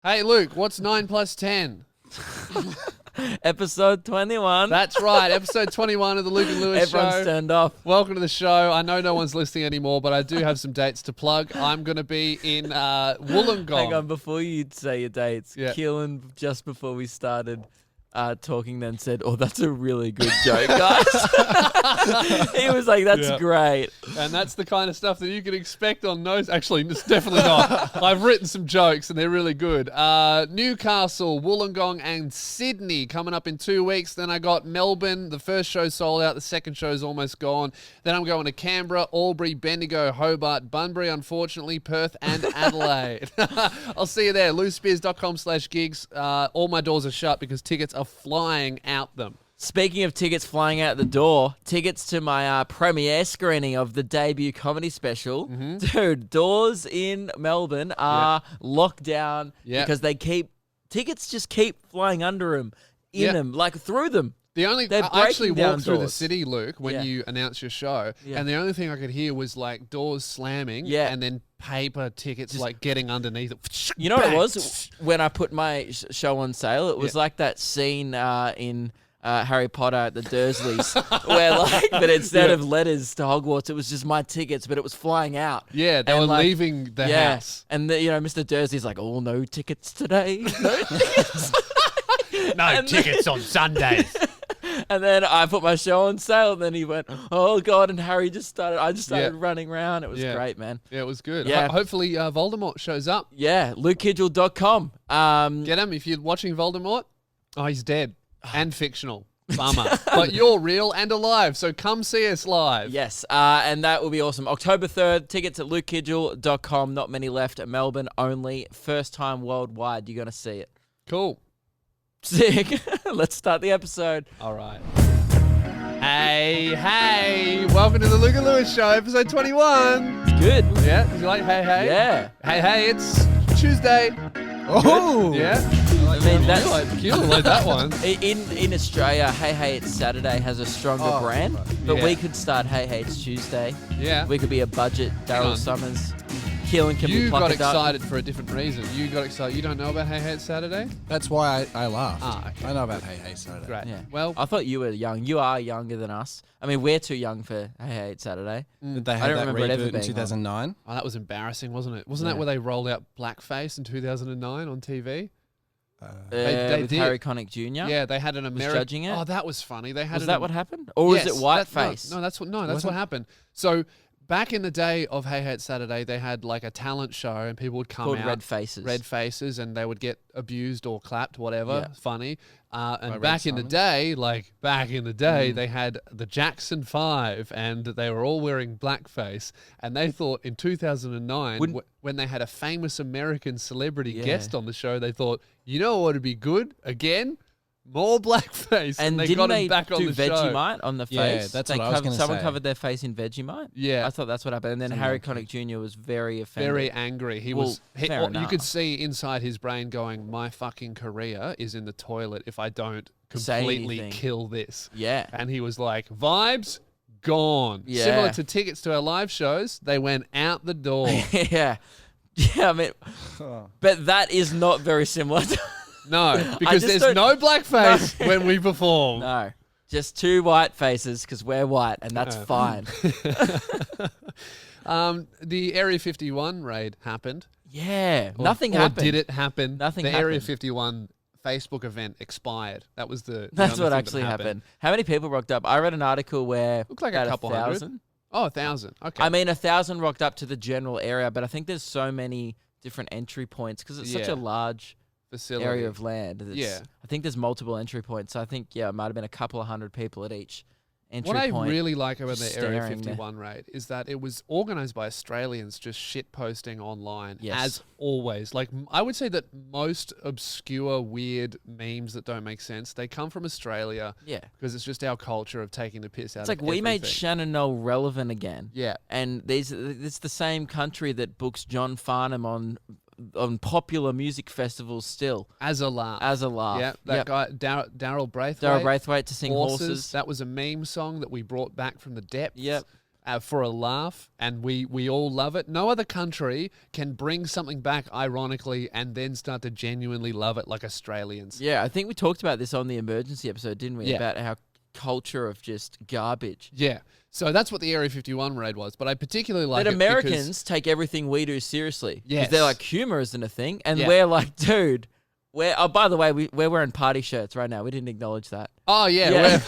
Hey, Luke, what's 9 plus 10? Episode 21. That's right, episode 21 of the Luke and Lewis Everyone's Show. turned off. Welcome to the show. I know no one's listening anymore, but I do have some dates to plug. I'm going to be in Wollongong. Hang on, before you say your dates, Yeah. Keelan, just before we started talking, then said, "Oh, that's a really good joke, guys." He was like, "That's Yeah. great." And that's the kind of stuff that you can expect on Nose. Actually, it's definitely not. I've written some jokes and they're really good. Newcastle, Wollongong, and Sydney coming up in 2 weeks. Then I got Melbourne. The first show sold out. The second show's almost gone. Then I'm going to Canberra, Albury, Bendigo, Hobart, Bunbury, unfortunately, Perth, and Adelaide. I'll see you there. loosespears.com/gigs. All my doors are shut because tickets are flying out them. Speaking of tickets flying out the door, tickets to my premiere screening of the debut comedy special. Dude, doors in Melbourne are locked down because tickets just keep flying under them, them, like through them. I actually walked through the city, Luke, when you announced your show, and the only thing I could hear was like doors slamming and then paper tickets just like getting underneath it. You know what it was? When I put my show on sale, it was like that scene in Harry Potter at the Dursleys, where but instead of letters to Hogwarts, it was just my tickets, but it was flying out. Yeah, they were leaving the house. And Mr. Dursley's like, "Oh, no tickets today, no tickets." No tickets on Sundays. And then I put my show on sale, and then he went, "Oh God!" And Harry I just started running around. It was great, man. Yeah, it was good. Yeah. Hopefully Voldemort shows up. Yeah, LukeKidgel.com. Get him if you're watching Voldemort. Oh, he's dead and fictional. Bummer. But you're real and alive, so come see us live. Yes, and that will be awesome. October 3rd, tickets at LukeKidgel.com. Not many left. Melbourne only. First time worldwide. You're going to see it. Cool. Sick. Let's start the episode. All right. Hey. Welcome to the Luke and Lewis Show, episode 21. It's good. Yeah? You like hey? Yeah. Hey, it's Tuesday. Oh. Yeah? I mean, that's... Keelan like that one. In Australia, Hey, it's Saturday has a stronger brand, but we could start Hey, it's Tuesday. Yeah. We could be a budget Daryl Summers. Keelan can be plucked up. You got excited for a different reason. You got excited. You don't know about Hey, it's Saturday? That's why I laughed. Okay. I know about Hey Saturday. Great. Yeah. Well, I thought you were young. You are younger than us. I mean, we're too young for Hey, it's Saturday. Did they I have don't that remember it ever reboot in being 2009? oh, that was embarrassing, wasn't it? Wasn't that where they rolled out blackface in 2009 on TV? They With did. Harry Connick Jr. Yeah, they had an American. judging it? Oh, that was funny. They had Was that what happened? Or was it whiteface? No, that's what happened. So back in the day of Hey It's Saturday, they had like a talent show, and people would come Called out Red Faces. and they would get abused or clapped, whatever. Yeah. Funny. And Red back in the day, they had the Jackson 5, and they were all wearing blackface. And they thought in 2009, when they had a famous American celebrity guest on the show, they thought, you know what would be good again? More blackface. And they didn't got they him back on do the show. Vegemite on the face? Yeah, that's what I was going to say. Someone covered their face in Vegemite? Yeah. I thought that's what happened. And then Harry Connick Jr. was very offended. Very angry. He Well, was. fair you enough. could see inside his brain going, "My fucking career is in the toilet if I don't Say completely anything." kill this." Yeah. And he was like, "Vibes gone." Yeah. Similar to tickets to our live shows, they went out the door. Yeah. Yeah, I mean, but that is not very similar. No, because just there's don't- no blackface when we perform. No. Just two white faces because we're white and that's fine. The Area 51 raid happened. Yeah. Nothing happened. Or did it happen? Nothing The Area happened. 51 Facebook event expired. That was the That's only what thing that actually happened. How many people rocked up? I read an article where Looked like about a couple hundred. 1,000. Oh, 1,000. Okay. I mean, 1,000 rocked up to the general area, but I think there's so many different entry points because it's such a large facility. area of land. Yeah. I think there's multiple entry points. So I think, it might have been a couple of hundred people at each entry What point. I really like about the just Area staring there. 51 raid is that it was organised by Australians just shit posting online, Yes. as always. Like, I would say that most obscure, weird memes that don't make sense, they come from Australia Yeah. because it's just our culture of taking the piss out It's of like we made everything. Shannon Knoll relevant again. Yeah. And it's the same country that books John Farnham on popular music festivals still. As a laugh. Yeah, that guy, Daryl Braithwaite. Daryl Braithwaite to sing Horses. That was a meme song that we brought back from the depths. Yep. for a laugh, and we all love it. No other country can bring something back ironically and then start to genuinely love it like Australians. Yeah, I think we talked about this on the emergency episode, didn't we? Yeah. About how culture of just garbage. Yeah. So that's what the Area 51 raid was, but I particularly like That it Americans take everything we do seriously. Yes. Because they're like, humor isn't a thing. And Yeah. we're like, dude, by the way, we're wearing party shirts right now. We didn't acknowledge that. Oh, yeah. Yeah.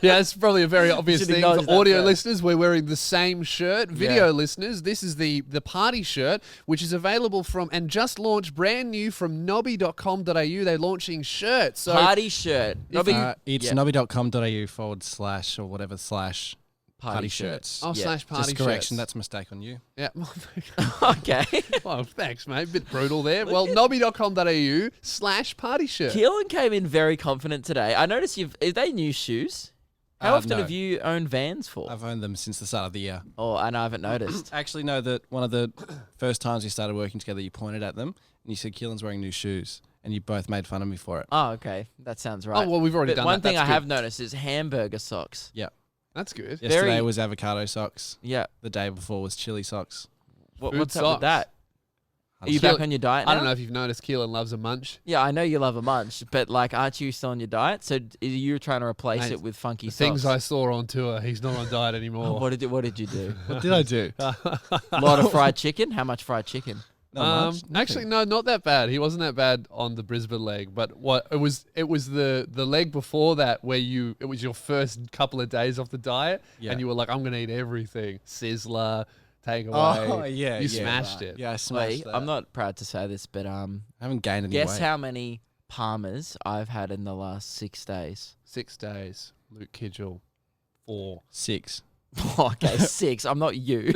Yeah, it's probably a very obvious Should thing. acknowledge For that audio first. listeners, we're wearing the same shirt. Video Yeah. listeners, this is the party shirt, which is available from and just launched brand new from nobby.com.au. They're launching shirts. So Party shirt. Nobby, It's yeah. nobby.com.au/or whatever / Party shirts. Oh, Yeah. slash party Just correction, shirts. that's a mistake on you. Yeah. Okay. Well, thanks, mate. Bit brutal there. Well, nobby.com.au/party shirt. Keelan came in very confident today. I noticed are they new shoes? How often No. have you owned Vans for? I've owned them since the start of the year. Oh, and I haven't noticed. Actually, no, that one of the first times we started working together, you pointed at them and you said, Keelan's wearing new shoes. And you both made fun of me for it. Oh, okay. That sounds right. Oh, well, we've already But done one that. thing That's I have good. noticed is hamburger socks. Yeah. That's good. Yesterday Very- was avocado socks. Yeah. The day before was chili socks. Food What's up socks. with that? Are you Keelan- back on your diet now? I don't know if you've noticed, Keelan loves a munch. Yeah, I know you love a munch, but like, aren't you still on your diet? So you're trying to replace Mate, it with funky The socks. things I saw on tour, he's not on diet anymore. What did you do? What did I do? A lot of fried chicken? How much fried chicken? Not much. Actually, no, not that bad. He wasn't that bad on the Brisbane leg, but what it was the leg before that where it was your first couple of days off the diet, Yeah. and you were like, I'm gonna eat everything, Sizzler, takeaway. Oh, yeah, you yeah, smashed right. it. Yeah, I smashed Wait, that. I'm not proud to say this, but I haven't gained any guess weight. how many Palmers I've had in the last 6 days? 6 days, Luke Kidgel, 4. 6. Okay, 6. I'm not you.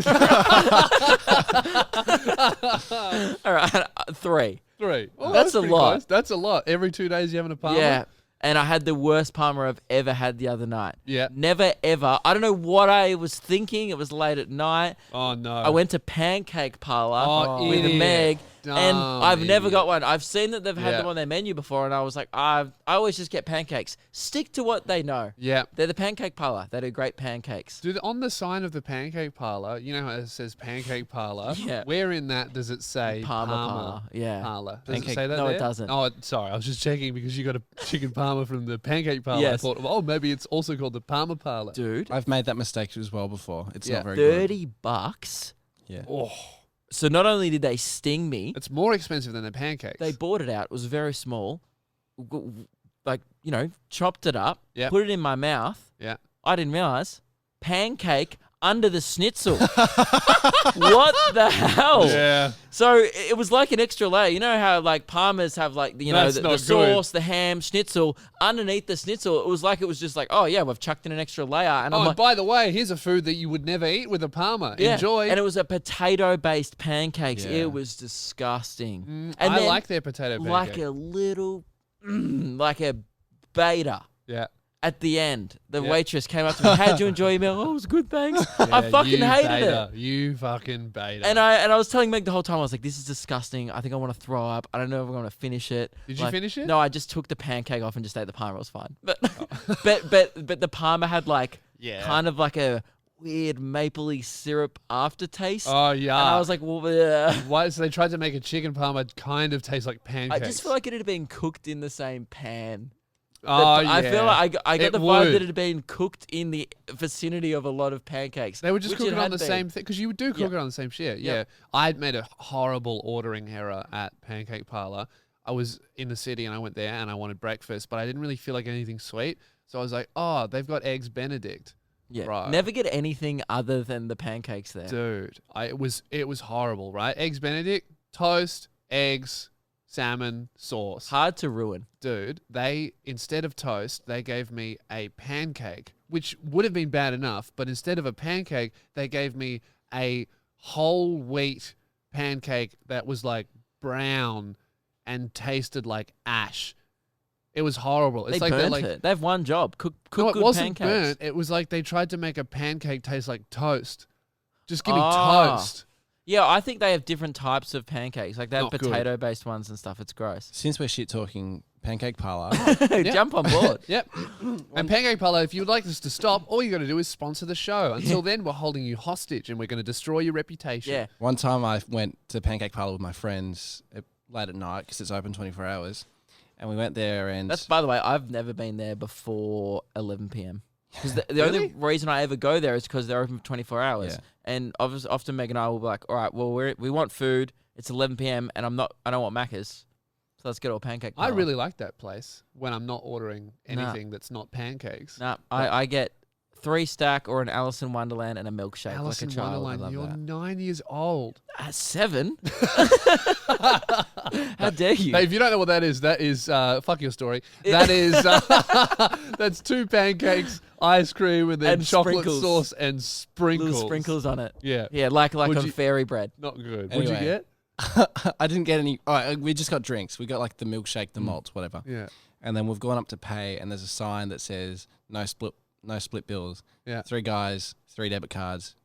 All right, 3. 3. Oh, That's a pretty lot. close. That's a lot. Every 2 days you having a Palmer? Yeah. And I had the worst Palmer I've ever had the other night. Yeah. Never, ever. I don't know what I was thinking. It was late at night. Oh no. I went to Pancake Parlor Oh, with idiot. Meg, and Dumb I've never idiot. got one. I've seen that they've had Yeah. them on their menu before, and I was like, I always just get pancakes. Stick to what they know. Yeah. They're the Pancake Parlor. They do great pancakes. Dude, on the sign of the Pancake Parlor, you know how it says Pancake Parlor? Yeah. Where in that does it say Parma Parma Parlor. Yeah. Parlor? Does Pancake- it say that No, it there? doesn't. Oh, sorry. I was just checking because you got a chicken Parma from the Pancake Parlor. I Yes. thought, oh, maybe it's also called the Parma Parlor. Dude, I've made that mistake as well before. It's Yeah. not very good. $30. Yeah. Oh, So not only did they sting me, it's more expensive than the pancakes. they bought it out. It was very small. Like, chopped it up, Yep. put it in my mouth. Yeah. I didn't realize. Pancake under the schnitzel. What the hell? Yeah. So it was like an extra layer. You know how like Parmers have like That's the not good. sauce, the ham, schnitzel. Underneath the schnitzel, it was just like, oh yeah, we've chucked in an extra layer. And Oh, I'm and like, by the way, here's a food that you would never eat with a Parma. yeah. Enjoy. And it was a potato-based pancakes. Yeah. It was disgusting. And I then, like their potato pancake. like a little, like a beta. Yeah. At the end, the Yeah. waitress came up to me. How'd you enjoy your meal? Oh, it was good, thanks. I Yeah, fucking you hated beta. it. You fucking beta. And I was telling Meg the whole time, I was like, this is disgusting. I think I want to throw up. I don't know if I'm going to finish it. Did you Like, finish it? No, I just took the pancake off and just ate the parma. It was fine. But Oh. but the parma had like Yeah. kind of like a weird mapley syrup aftertaste. Oh, yeah. And I was like, well, bleh. Why? So they tried to make a chicken Parma kind of taste like I pancakes. just feel like it had been cooked in the same pan. Oh, yeah. I feel like I got It the vibe would. that it had been cooked in the vicinity of a lot of pancakes. They would just which cook it on had the been. same thing because you do cook Yeah. it on the same shit. Yeah, Yeah. I'd made a horrible ordering error at Pancake Parlor. I was in the city and I went there and I wanted breakfast, but I didn't really feel like anything sweet. So I was like, oh, they've got eggs Benedict, Yeah, Right. never get anything other than the pancakes there. dude. It was horrible, right? Eggs Benedict, toast, eggs, salmon, sauce. Hard to ruin. Dude, they, instead of toast, they gave me a pancake, which would have been bad enough, but instead of a pancake, they gave me a whole wheat pancake that was like brown and tasted like ash. It was horrible. It's They like they're burnt like, it. They have one job: cook no, it good wasn't pancakes. burnt. It was like they tried to make a pancake taste like toast. Just give me Ah. toast. Yeah, I think they have different types of pancakes. Like they have Not good. potato-based ones and stuff. It's gross. Since we're shit talking Pancake Parlor, Jump on board. Yep. And Pancake Parlor, if you'd like us to stop, all you got to do is sponsor the show. Until then, we're holding you hostage and we're going to destroy your reputation. Yeah. one time I went to Pancake Parlor with my friends late at night because it's open 24 hours. And we went there and... That's, by the way, I've never been there before 11 p.m. Because the only reason I ever go there is because they're open for 24 hours. Yeah. And often Meg and I will be like, all right, well, we want food. It's 11 p.m. and I don't want Macca's. So let's go to a Pancake Parlor. I really like that place when I'm not ordering anything that's not pancakes. Nah, I get 3 stack or an Alice in Wonderland and a milkshake Alice like a in child. Wonderland, you're 9 years old. 7? How dare you? Hey, if you don't know what that is fuck your story. That is that's 2 pancakes, ice cream, and then And chocolate sprinkles. sauce and sprinkles. Little sprinkles on it. Yeah. Yeah, like Would on you- fairy bread. Not good. Anyway. What'd you get? I didn't get any... All right, we just got drinks. We got like the milkshake, the malts, whatever. Yeah. And then we've gone up to pay and there's a sign that says no split bills. Yeah. 3 guys, 3 debit cards.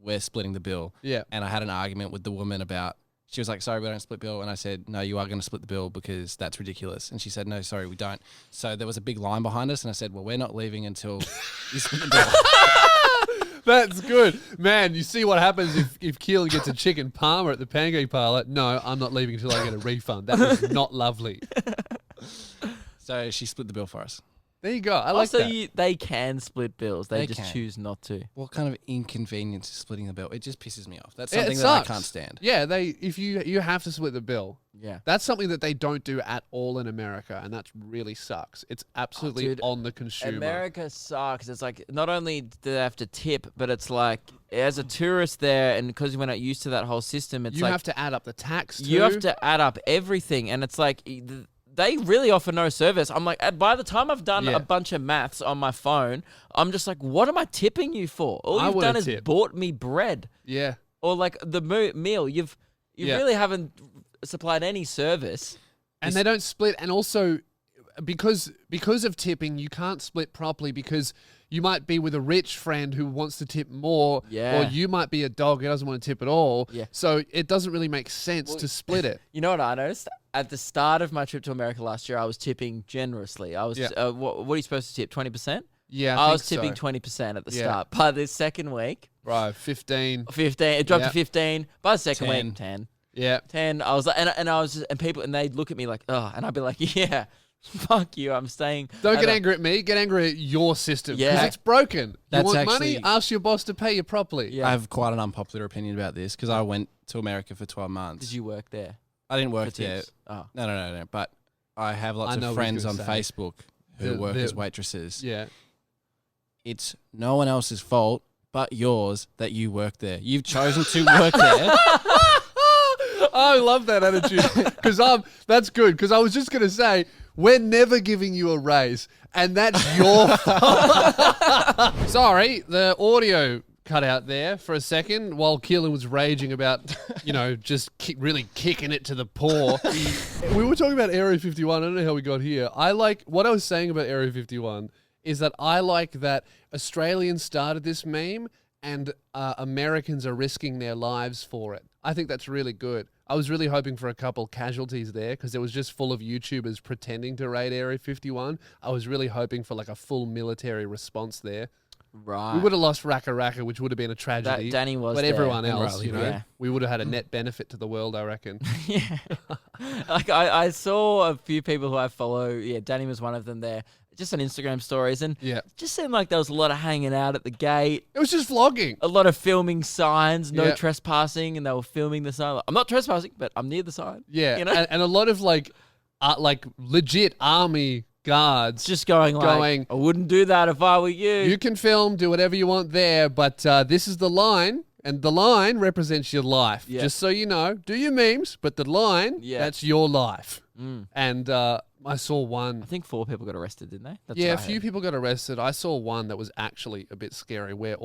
We're splitting the bill. Yeah. And I had an argument with the woman about... She was like, sorry, we don't split bill. And I said, no, you are going to split the bill because that's ridiculous. And she said, no, sorry, we don't. So there was a big line behind us. And I said, well, we're not leaving until you split the bill. That's good. Man, you see what happens if Keelan gets a chicken parma at the Pancake Parlor. No, I'm not leaving until I get a refund. That was not lovely. So she split the bill for us. There you go. I like Also, that. they can split bills. They just can. choose not to. What kind of inconvenience is splitting the bill? It just pisses me off. That's Yeah, it something that I sucks. can't stand. Yeah, if you have to split the bill. Yeah. That's something that they don't do at all in America, and that really sucks. It's absolutely dude, on the consumer. America sucks. It's like not only do they have to tip, but it's like as a tourist there, and because we're not used to that whole system, it's you like have to add up the tax too. you have to add up everything, and it's like they really offer no service. I'm like, by the time I've done Yeah. a bunch of maths on my phone, I'm just like, what am I tipping you for? All I you've would've done is tipped. bought me bread Yeah. or like the meal. You Yeah. really haven't supplied any service. And they don't split, and also because of tipping, you can't split properly because you might be with a rich friend who wants to tip more, Yeah. or you might be a dog who doesn't want to tip at all. Yeah. So it doesn't really make sense to split it. You know what I noticed? At the start of my trip to America last year, I was tipping generously. I was, Yeah. what are you supposed to tip? 20%? Yeah, I think was tipping so. 20% at the Yeah. start. By the second week, Right, 15. 15. It dropped Yeah. to 15. By the second 10. week, 10. Yeah. 10. I was like, and I was just, and people, and they'd look at me like, oh, and I'd be like, yeah, fuck you. I'm staying. Don't at get a- angry at me. Get angry at your system. Because Yeah. it's broken. You That's want actually- money? Ask your boss to pay you properly. Yeah. I have quite an unpopular opinion about this because I went to America for 12 months. Did you work there? I didn't For work there. tips? Oh. No. But I have I lots know of what he's friends on gonna say. Facebook who The- work the- as waitresses. Yeah. It's no one else's fault but yours that you work there. You've chosen to work there. I love that attitude because that's good because I was just going to say we're never giving you a raise and that's your fault. Sorry, the audio cut out there for a second while Keelan was raging about, just really kicking it to the paw. We were talking about Area 51. I don't know how we got here. What I was saying about Area 51 is that I like that Australians started this meme and Americans are risking their lives for it. I think that's really good. I was really hoping for a couple casualties there because it was just full of YouTubers pretending to raid Area 51. I was really hoping for like a full military response there. Right. We would have lost Raka Raka, which would have been a tragedy. Danny was but there. everyone And else, Riley, yeah. we would have had a net benefit to the world, I reckon. Yeah. Like I saw a few people who I follow. Yeah, Danny was one of them there. Just on Instagram stories, and Yeah. it just seemed like there was a lot of hanging out at the gate, It was just vlogging. a lot of filming signs, no Yeah. trespassing, and they were filming the sign. Like, I'm not trespassing, but I'm near the sign. Yeah, You know? and a lot of like legit army guards. Just going like, I wouldn't do that if I were you. You can film, do whatever you want there, but this is the line, and the line represents your life. Yeah. Just so you know, do your memes, but the line, Yeah. that's your life. Mm. And I saw one. I think 4 people got arrested, didn't they? That's Yeah, a what I few heard. people got arrested. I saw one that was actually a bit scary, where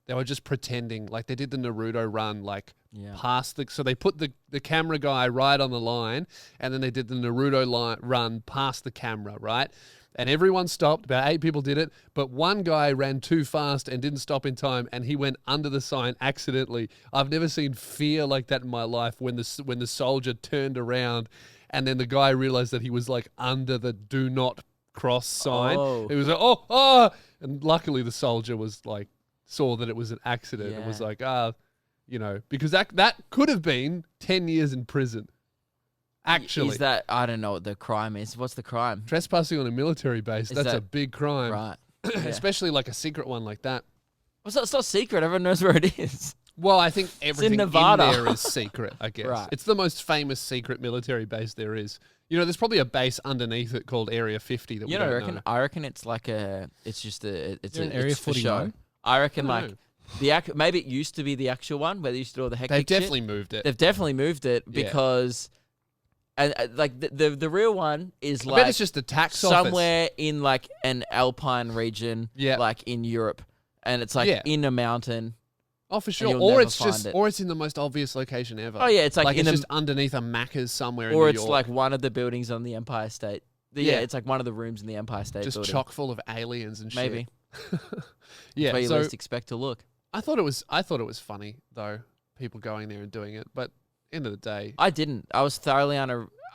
they were just pretending like they did the Naruto run, like Yeah. past so they put the camera guy right on the line, and then they did the Naruto run past the camera, right? And everyone stopped. About 8 people did it, but one guy ran too fast and didn't stop in time, and he went under the sign accidentally. I've never seen fear like that in my life. When the soldier turned around, and then the guy realized that he was like under the "do not cross" sign. Oh. He was like, oh, and luckily the soldier was like saw that it was an accident and was Yeah. like, because that could have been 10 years in prison. Actually, Is that, I don't know what the crime is. What's the crime? trespassing on a military base, Is that's a that- big crime. Right. Yeah. Especially like a secret one like that. Well, it's not secret. Everyone knows where it is. Well, I think everything in Nevada. there is secret, I guess. Right. It's the most famous secret military base there is. There's probably a base underneath it called Area 50 that we You know, don't know. I reckon it's like it's just it's there a an Area it's for show. 49? I reckon I like don't maybe it used to be the actual one where they used to do all the hectic They've shit. definitely moved it. They've definitely moved it Yeah. because, and like the real one is I like bet it's just a tax office. somewhere in like an alpine region, Yeah. like in Europe, and it's like Yeah. in a mountain. Oh, for sure. you'll Or never it's find it. or it's in the most obvious location ever. Oh yeah, it's like in it's a, just underneath a Macca's somewhere in or New it's York. like one of the buildings on the Empire State. Yeah. It's like one of the rooms in the Empire State just building. chock full of aliens and shit. Maybe. Yeah. Where you So least expect to look. I thought it was funny though, people going there and doing it. But end of the day, I didn't. I was thoroughly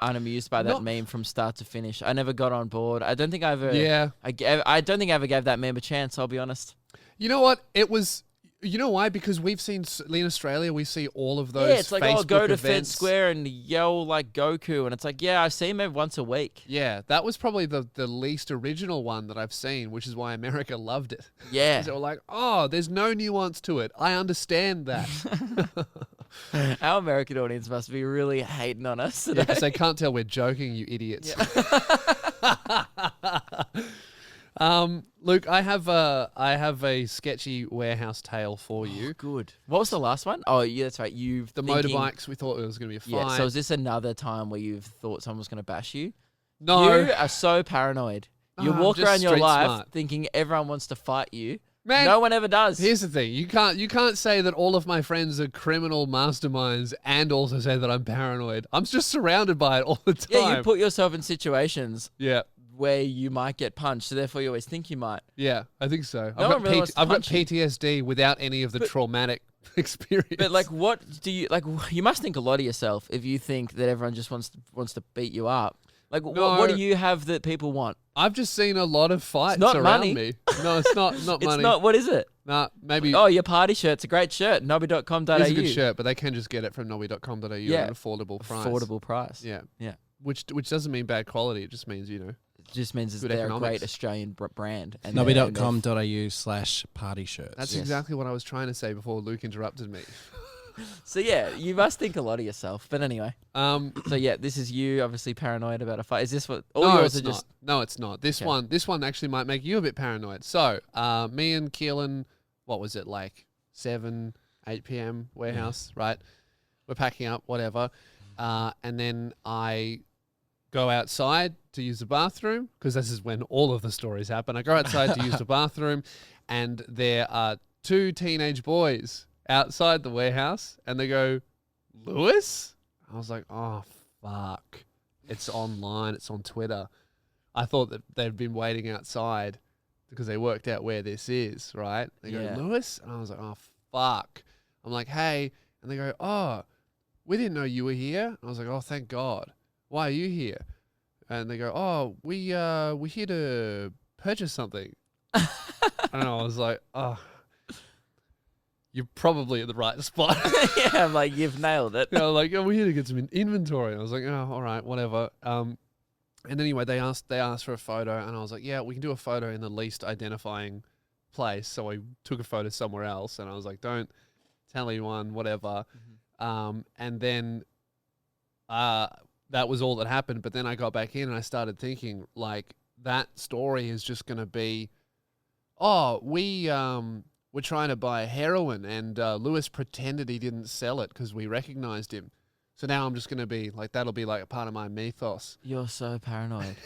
unamused by that Not- meme from start to finish. I never got on board. I don't think I ever. yeah. I don't think I ever gave that meme a chance. I'll be honest. You know what? It was. You know why? Because we've seen in Australia, we see all of those. Yeah, it's like, Facebook go to Fed events. Square and yell like Goku, and it's like, yeah, I see him every once a week. Yeah, that was probably the least original one that I've seen, which is why America loved it. Yeah. 'Cause they were like, oh, there's no nuance to it. I understand that. Our American audience must be really hating on us today. Because they can't tell we're joking, you idiots. Luke, I have a sketchy warehouse tale for you. Good. What was the last one? Oh, yeah, that's right. The motorbikes, we thought it was going to be a fight. Yeah. So is this another time where you've thought someone was going to bash you? No. You are so paranoid. You I'm walk just around your street life smart. thinking everyone wants to fight you. Man, No one ever does. here's the thing. You can't say that all of my friends are criminal masterminds and also say that I'm paranoid. I'm just surrounded by it all the time. Yeah, you put yourself in situations yeah. where you might get punched, so therefore you always think you might. Yeah, I think so. No one really wants to I've got punch you. PTSD without any of the traumatic experience. But like, what do you like? You must think a lot of yourself if you think that everyone just wants to beat you up. Like, what No. do you have that people want? I've just seen a lot of fights not around money. me. No, it's not It's money. not. What is it? Nah, maybe Oh, your party shirt's a great shirt. Nobby.com.au. it's a good shirt, but they can just get it from nobby.com.au Yeah. at an affordable price. Affordable price. Yeah. Yeah. Which doesn't mean bad quality. It just means, It just means Good they're a economics. great Australian brand. And Nobby.com.au/party shirts. that's Yes. exactly what I was trying to say before Luke interrupted me. So yeah, you must think a lot of yourself. But anyway, Um, so yeah, this is you obviously paranoid about a fight. Is this what all no, yours it's are just? not. No, it's not. This Okay. one actually might make you a bit paranoid. So, me and Keelan, what was it, like 7, 8 p.m. warehouse, right? We're packing up, whatever. And then I go outside to use the bathroom, because this is when all of the stories happen. I go outside to use the bathroom, and there are 2 teenage boys outside the warehouse, and they go, Lewis? I was like, oh, fuck. It's online. It's on Twitter. I thought that they'd been waiting outside because they worked out where this is, right? They go, Yeah. Lewis? And I was like, oh, fuck. I'm like, hey. And they go, oh, we didn't know you were here. And I was like, oh, thank God. Why are you here? And they go, oh, we're here to purchase something. And I was like, oh, you're probably at the right spot. Yeah, I'm like, you've nailed it. You know, like, oh, we're here to get some inventory. And I was like, oh, all right, whatever. And anyway, they asked for a photo, and I was like, yeah, we can do a photo in the least identifying place. So I took a photo somewhere else, and I was like, don't tell anyone, whatever. And then that was all that happened. But then I got back in, and I started thinking, like, that story is just going to be, oh, we're trying to buy heroin, and Lewis pretended he didn't sell it because we recognized him. So now I'm just going to be like, that'll be like a part of my mythos. You're so paranoid.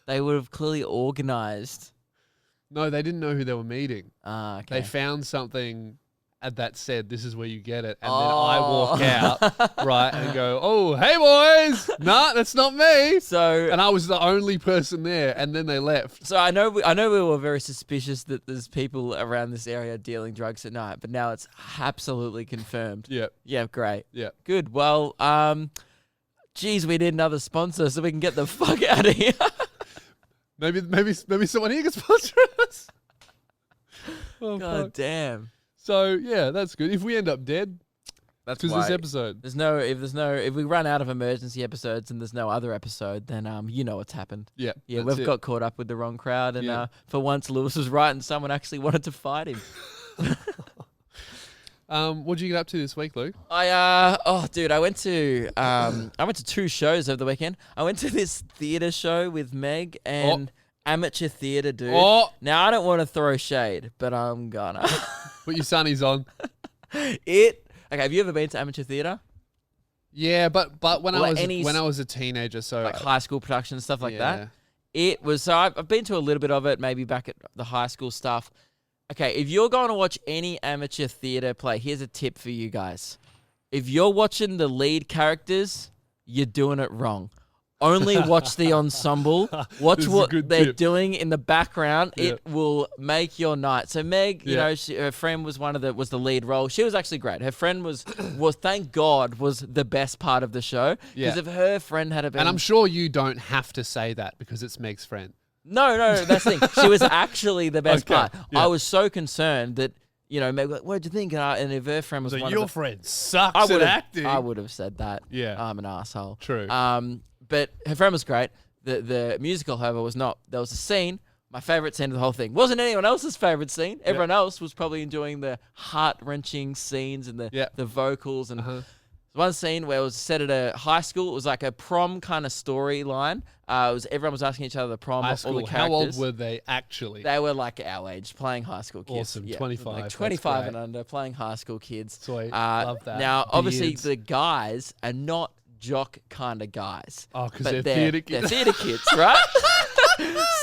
They would have clearly organized. No, they didn't know who they were meeting. Okay. They found something that said, this is where you get it. And then I walk out, right, and go, oh, hey, boys. Nah, that's not me. So, And I was the only person there, and then they left. so I know we were very suspicious that there's people around this area dealing drugs at night, but now it's absolutely confirmed. Yep, Yeah, great. yep. Good. Well, geez, we need another sponsor so we can get the fuck out of here. Maybe someone here can sponsor us. Oh, God fuck. damn. So, yeah, that's good. If we end up dead, That's because why this episode. if we run out of emergency episodes and there's no other episode, then you know what's happened. Yeah, Yeah, that's we've it. got caught up with the wrong crowd, and Yeah. for once Lewis was right, and someone actually wanted to fight him. What'd you get up to this week, Luke? I went to 2 shows over the weekend. I went to this theater show with Meg and amateur theater dude. Oh, Now I don't want to throw shade, but I'm gonna. put your sunnies on. Okay, have you ever been to amateur theater? Yeah, but when Well, I was a teenager, so Like high school production and stuff like yeah. that? It was, so I've been to a little bit of it, maybe back at the high school stuff. Okay, if you're going to watch any amateur theater play, here's a tip for you guys. If you're watching the lead characters, you're doing it wrong. Only watch the ensemble. Watch This is a what good they're tip. doing in the background. Yeah. It will make your night. So Meg, you Yeah. know, her friend was was the lead role. She was actually great. Her friend was thank God was the best part of the show. Yeah. Because if her friend had been, And I'm sure you don't have to say that because it's Meg's friend. No, that's the thing. She was actually the best Okay, part. yeah. I was so concerned that, you know, Meg, like, what'd you think? And if her friend was one of the, friend sucks I would have said that. Yeah. I'm an asshole. True. But her friend was great. The musical, however, was not. There was a scene. My favorite scene of the whole thing wasn't anyone else's favorite scene. Everyone else was probably enjoying the heart-wrenching scenes and the vocals and. One scene where it was set at a high school. It was like a prom kind of storyline. Everyone was asking each other the prom. High All school. the characters. How old were they actually? They were like our age, playing high school kids. Awesome, Yeah, 25, like that's 25 great. and under, playing high school kids. Sweet, love that. Now, obviously, Beards. the guys are not jock kind of guys. Oh, because but they're theatre They're kids. theatre kids, right?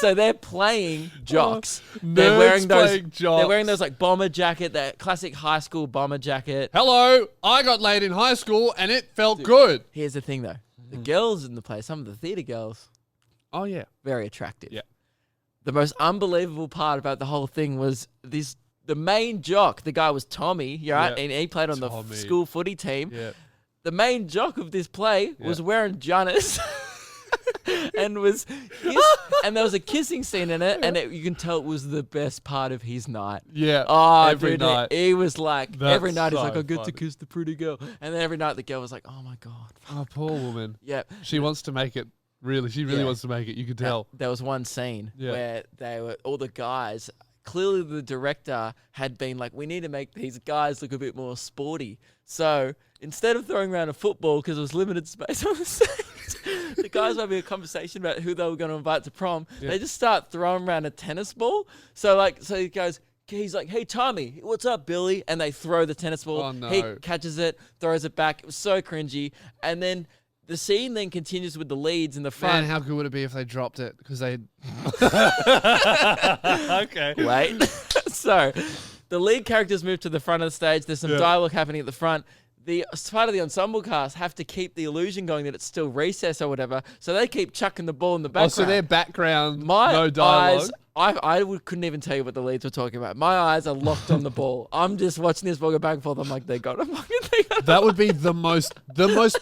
So they're playing jocks. They're nerds wearing those. playing They're wearing jocks. those like bomber jacket, that classic high school bomber jacket. Hello, I got laid in high school and it felt good. Here's the thing, though: the girls in the play, some of the theatre girls, Oh yeah. very attractive. Yeah. The most unbelievable part about the whole thing was the main jock, the guy was Tommy, right? Yeah. And he played on the Tommy. school footy team. Yeah. The main jock of this play was wearing Janus. And and there was a kissing scene in it, and you can tell it was the best part of his night. Yeah. Oh, every dude, night. he was like, That's every night he's so like, I get to funny. kiss the pretty girl, and then every night the girl was like, oh my god, Oh, poor woman. yeah. She wants to make it. Really, she really Yeah. wants to make it. You could tell. There was one scene Yeah. where they were all the guys. Clearly, the director had been like, we need to make these guys look a bit more sporty. So instead of throwing around a football because there was limited space on the stage, the guys were having a conversation about who they were going to invite to prom. Yeah. They just start throwing around a tennis ball. So he goes. He's like, hey, Tommy, what's up, Billy? And they throw the tennis ball. Oh, no. He catches it, throws it back. It was so cringy. And then the scene then continues with the leads in the front. Man, how good would it be if they dropped it? Because they. Okay. Wait. So, the lead characters move to the front of the stage. There's some dialogue happening at the front. The part of the ensemble cast have to keep the illusion going that it's still recess or whatever. So they keep chucking the ball in the Oh, background. so their background, My no dialogue. eyes, couldn't even tell you what the leads were talking about. My eyes are locked on the ball. I'm just watching this ball go back and forth. I'm like, they got it. That would be the most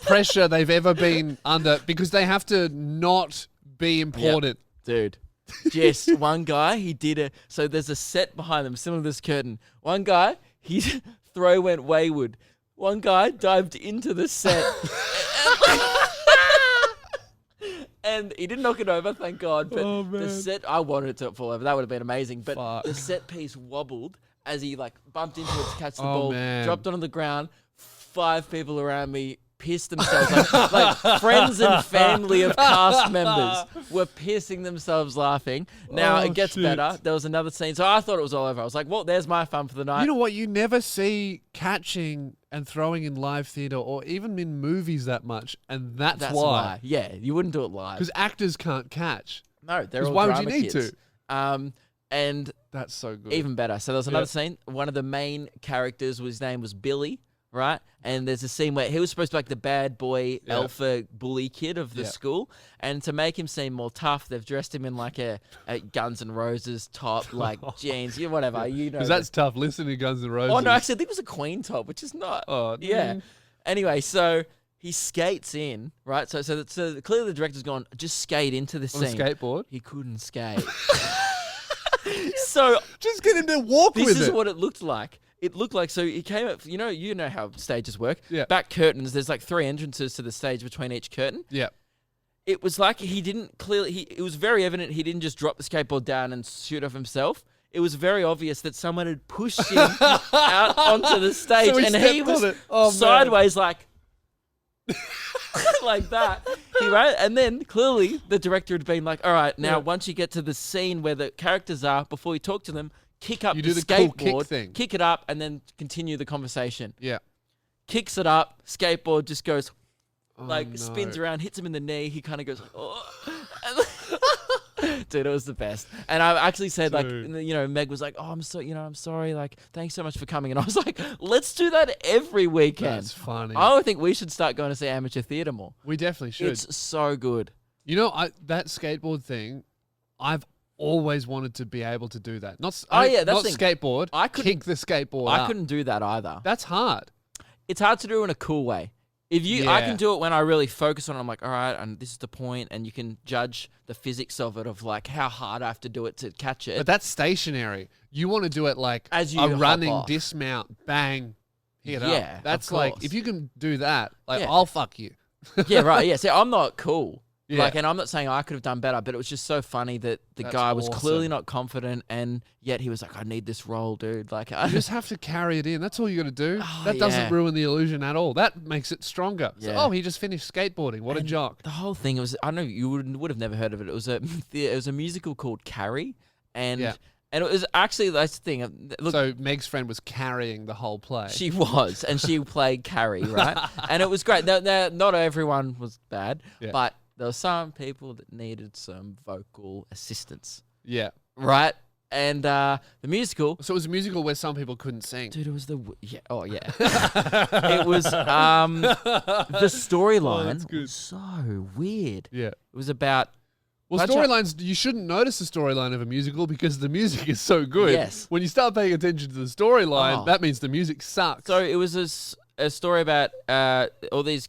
pressure they've ever been under because they have to not be important. Dude. Yes, one guy, he did it. So there's a set behind them, similar to this curtain. One guy, his throw went wayward. One guy dived into the set. And he didn't knock it over, thank God. But the set, I wanted it to fall over. That would have been amazing. But Fuck. the set piece wobbled as he like bumped into it to catch the Oh, ball, man. dropped onto the ground. 5 people around me pissed themselves. Like friends and family of cast members were pissing themselves laughing. Now it gets better. There was another scene. So I thought it was all over. I was like, well, there's my fun for the night. You know what? You never see catching and throwing in live theatre or even in movies that much. And that's why. Yeah, you wouldn't do it live. Because actors can't catch. No, they're all why would drama you need kids. to? And that's so good. Even better. So there was another scene. One of the main characters, his name was Billy, right? And there's a scene where he was supposed to be like the bad boy, alpha bully kid of the school. And to make him seem more tough, they've dressed him in like a Guns N' Roses top, like jeans, whatever. You know, because that's tough. Listen to Guns N' Roses. Oh no, actually, I think it was a Queen top, which is not. Oh yeah. Anyway, so he skates in, right? So clearly the director's gone, just skate into the scene. On a skateboard? He couldn't skate. So just get him to walk with it. This is what it looked like. It looked like, so he came up, you know how stages work. Yeah. Back curtains, there's like 3 entrances to the stage between each curtain. Yeah. It was like he didn't it was very evident he didn't just drop the skateboard down and shoot off himself. It was very obvious that someone had pushed him out onto the stage, so and he was sideways like like that. And then clearly the director had been like, all right, now once you get to the scene where the characters are, before you talk to them, kick up the skateboard, cool kick thing. Kick it up, and then continue the conversation. Yeah. Kicks it up, skateboard just goes spins around, hits him in the knee. He kind of goes, oh. Dude, it was the best. And I actually said, Meg was like, oh, I'm sorry. Like, thanks so much for coming. And I was like, let's do that every weekend. That's funny. I think we should start going to see amateur theatre more. We definitely should. It's so good. You know, that skateboard thing, I've always wanted to be able to do that. Not skateboard. I couldn't kick the skateboard. I couldn't do that either. That's hard. It's hard to do in a cool way. I can do it when I really focus on it. I'm like, all right, and this is the point, and you can judge the physics of it, of like how hard I have to do it to catch it. But that's stationary. You want to do it like as you a running dismount, bang, hit up. That's like, if you can do that, I'll fuck you. Yeah, right. Yeah. See, I'm not cool. Yeah. And I'm not saying I could have done better, but it was just so funny that the guy was clearly not confident, and yet he was like, I need this role, dude. Like, you just have to carry it in. That's all you got to do. That doesn't ruin the illusion at all. That makes it stronger. Yeah. So, he just finished skateboarding. What a jock. The whole thing, I know you would have never heard of it. It was a musical called Carrie, and it was actually, that's the thing. Look, so Meg's friend was carrying the whole play. She was, and she played Carrie, right? And it was great. Not everyone was bad, but there were some people that needed some vocal assistance. Yeah. Right? And the musical... So it was a musical where some people couldn't sing. Dude, it was the... Yeah. Oh, yeah. It was... the storyline was so weird. Yeah. It was about... Well, storylines, you shouldn't notice the storyline of a musical because the music is so good. Yes. When you start paying attention to the storyline, that means the music sucks. So it was a story about all these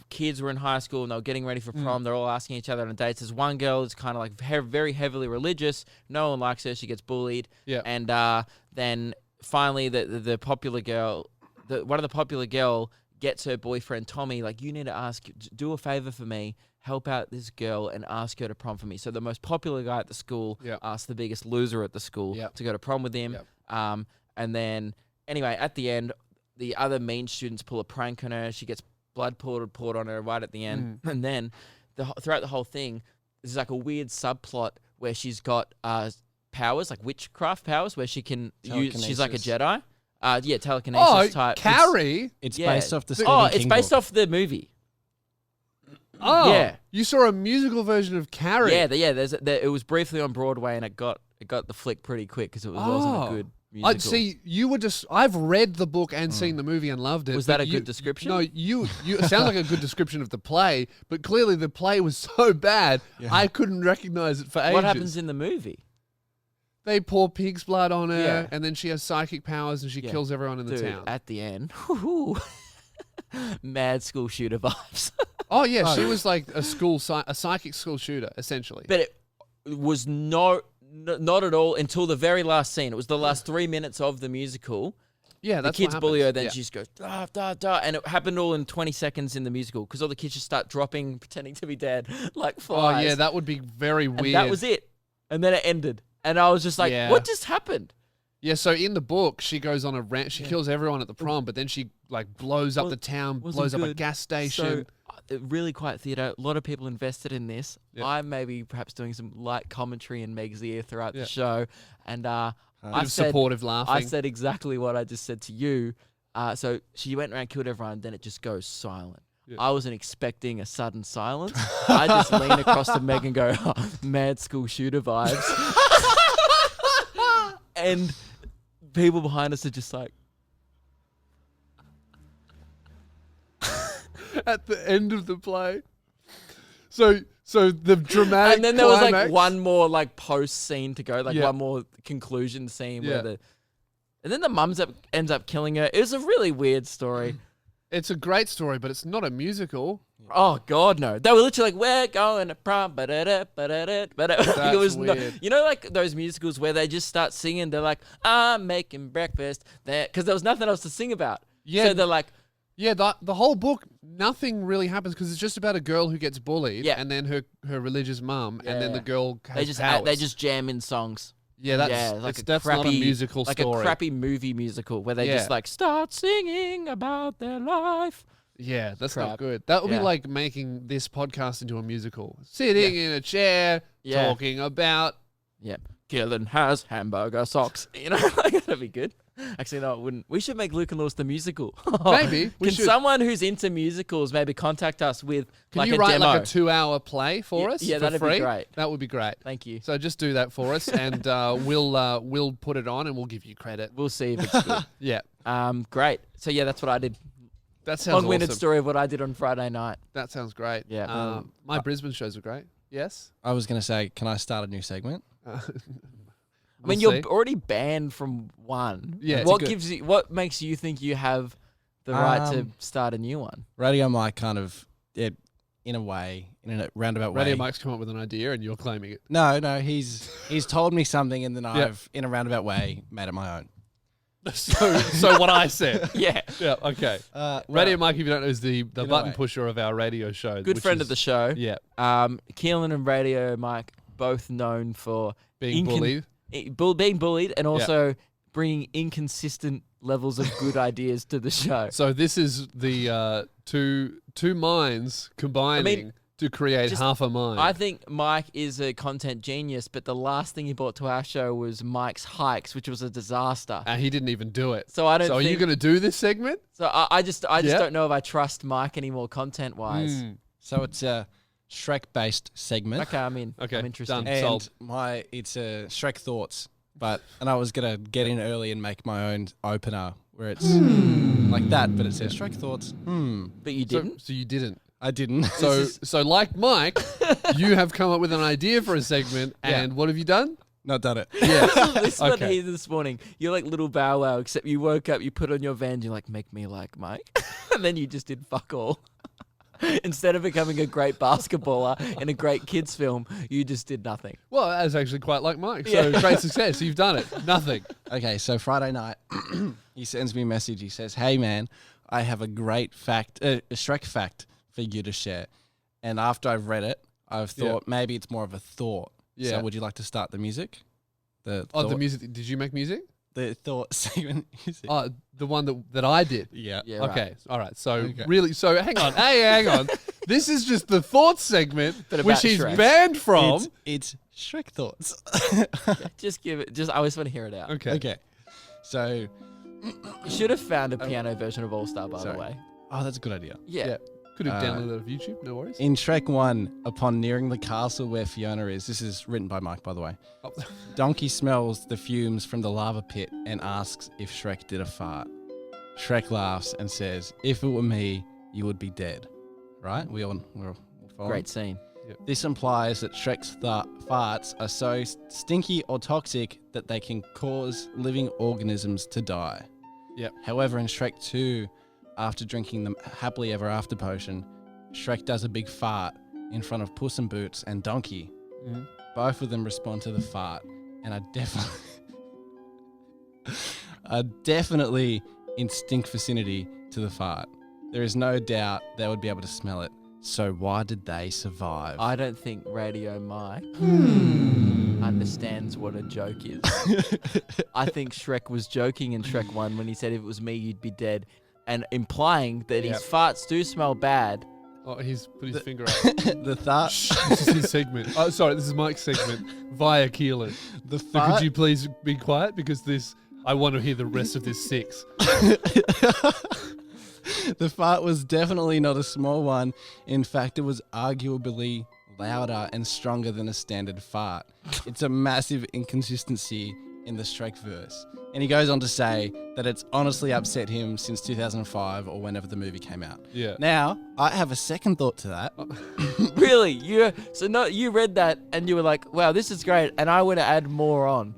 kids were in high school and they were getting ready for prom. They're all asking each other on dates. There's one girl that's kind of like very heavily religious. No one likes her. She gets bullied. Yeah. And then finally the popular girl, one of the popular girl gets her boyfriend Tommy, like, you need to do a favor for me. Help out this girl and ask her to prom for me. So the most popular guy at the school asked the biggest loser at the school to go to prom with him. Yep. And then, anyway, at the end, the other mean students pull a prank on her. She gets blood poured on her right at the end. And then throughout the whole thing, there's like a weird subplot where she's got powers, like witchcraft powers, where she can use, she's like a Jedi. Telekinesis type. Carrie? It's based off the Stephen King based book. off the movie. Oh, yeah. You saw a musical version of Carrie. Yeah, it was briefly on Broadway, and it got the flick pretty quick because it wasn't a good musical. I'd see you were just. I've read the book and seen the movie and loved it. Was that a good description? No, you. It sounds like a good description of the play, but clearly the play was so bad I couldn't recognize it for ages. What happens in the movie? They pour pig's blood on her, and then she has psychic powers and she kills everyone in the Dude, town. At the end, mad school shooter vibes. Oh yeah, she was like a psychic school shooter essentially. But it was not at all until the very last scene. It was the last 3 minutes of the musical. Yeah, that's the kids what bully her, then yeah. she just goes da da da, and it happened all in 20 seconds in the musical because all the kids just start dropping, pretending to be dead like flies. Oh yeah, that would be very weird. And that was it, and then it ended, and I was just like, what just happened? Yeah, so in the book, she goes on a rant. She kills everyone at the prom, but then she like blows up the town, blows up a gas station. So, really quiet theatre. A lot of people invested in this. Yep. I'm maybe perhaps doing some light commentary in Meg's ear throughout the show, and I said supportive laughing. I said exactly what I just said to you. So she went around, killed everyone, then it just goes silent. Yeah. I wasn't expecting a sudden silence. I just lean across to Meg and go, oh, mad school shooter vibes. And people behind us are just like... At the end of the play. So the dramatic And then there was climax, like one more like post scene to go, like Yeah. one more conclusion scene where and then the mum ends up killing her. It was a really weird story. It's a great story, but it's not a musical. Oh God, no! They were literally like, "We're going to prom." It was weird. you know, like those musicals where they just start singing. They're like, "I'm making breakfast," because there was nothing else to sing about. Yeah. So they're like, Yeah, the whole book, nothing really happens because it's just about a girl who gets bullied, Yeah. and then her religious mum, and then the girl has they just jam in songs. Yeah, that's not a musical like story. a crappy movie musical where they just like start singing about their life. Yeah, that's not Crap. good. That would be Yeah. like making this podcast into a musical. Sitting in a chair, talking about... Yeah. Gillen has hamburger socks. You know, like, that'd be good. Actually, no, it wouldn't. We should make Luke and Lewis the musical. Maybe. We Can should. someone who's into musicals maybe contact us with Can like you a write demo? like a 2-hour play for us? Yeah, for that'd be free? great. That would be great. Thank you. So just do that for us, and we'll put it on, and we'll give you credit. We'll see if it's good. Yeah, Great. So yeah, that's what I did. that sounds Long-winded awesome. story of what I did on Friday night. That sounds great. Yeah. My Brisbane shows are great. Yes. I was going to say, can I start a new segment? I mean, you're already banned from one. Yeah, it's What good. gives you? What makes you think you have the right to start a new one? Radio Mike kind of, in a way, in a roundabout way. Radio Mike's come up with an idea, and you're claiming it. No, he's told me something, and then I've, in a roundabout way, made it my own. So what I said. Yeah. Yeah. Okay. Radio Mike, if you don't know, is the button pusher of our radio show. Good friend of the show. Yeah. Keelan and Radio Mike, both known for Being bullied. being bullied, and also bringing inconsistent levels of good ideas to the show. So this is the two minds combining to create half a mind. I think Mike is a content genius, but the last thing he brought to our show was Mike's hikes, which was a disaster. And he didn't even do it. So I don't. So are you going to do this segment? So I just don't know if I trust Mike anymore, content wise. So it's a Shrek-based segment. Okay, I'm in. Okay, I'm interested. done. And Sold. it's a Shrek Thoughts, and I was gonna get in early and make my own opener where it's like that, but it says Shrek Thoughts. But you didn't. So you didn't. I didn't. So like Mike, you have come up with an idea for a segment, and what have you done? Not done it. Yeah. This is what he did this morning. You're like little Bow Wow, except you woke up, you put on your van, you're like, make me like Mike. And then you just did fuck all. Instead of becoming a great basketballer in a great kids film, you just did nothing. Well, that's actually quite like Mike. So great success. You've done it. Nothing. Okay, so Friday night, he sends me a message. He says, "Hey man, I have a great fact, a Shrek fact for you to share." And after I've read it, I've thought maybe it's more of a thought. Yeah. So would you like to start the music? The music. Did you make music? The thought segment music. Oh, the one that I did. Yeah. Yeah, Okay. right. All right. So really, hang on. Hey, hang on. This is just the thoughts segment, But about which he's Shrek. banned from. It's Shrek Thoughts. Just give it. I always want to hear it out. Okay. Okay. So, You should have found a piano version of All Star, by the Sorry. way. oh, that's a good idea. Yeah. Could have downloaded that off YouTube. No worries. In Shrek 1, upon nearing the castle where Fiona is, this is written by Mike, by the way, Donkey smells the fumes from the lava pit and asks if Shrek did a fart. Shrek laughs and says, "If it were me, you would be dead." Right? We're all following? Great scene. This implies that Shrek's farts are so stinky or toxic that they can cause living organisms to die. Yep. However, in Shrek 2, after drinking the Happily Ever After potion, Shrek does a big fart in front of Puss in Boots and Donkey. Mhm. Both of them respond to the fart and are definitely in stink vicinity to the fart. There is no doubt they would be able to smell it. So why did they survive? I don't think Radio Mike. I understands what a joke is. I think Shrek was joking in Shrek 1 when he said if it was me, you'd be dead, and implying that his farts do smell bad. Oh, he's put his finger up. The fart. This is his segment. Oh, sorry, this is Mike's segment via Keelan. The So fart. could you please be quiet because I want to hear the rest of this 6. The fart was definitely not a small one. In fact, it was arguably louder and stronger than a standard fart. It's a massive inconsistency in the Shrek verse. And he goes on to say that it's honestly upset him since 2005 or whenever the movie came out. Yeah. Now, I have a second thought to that. Really? You read that and you were like, wow, this is great, and I want to add more on.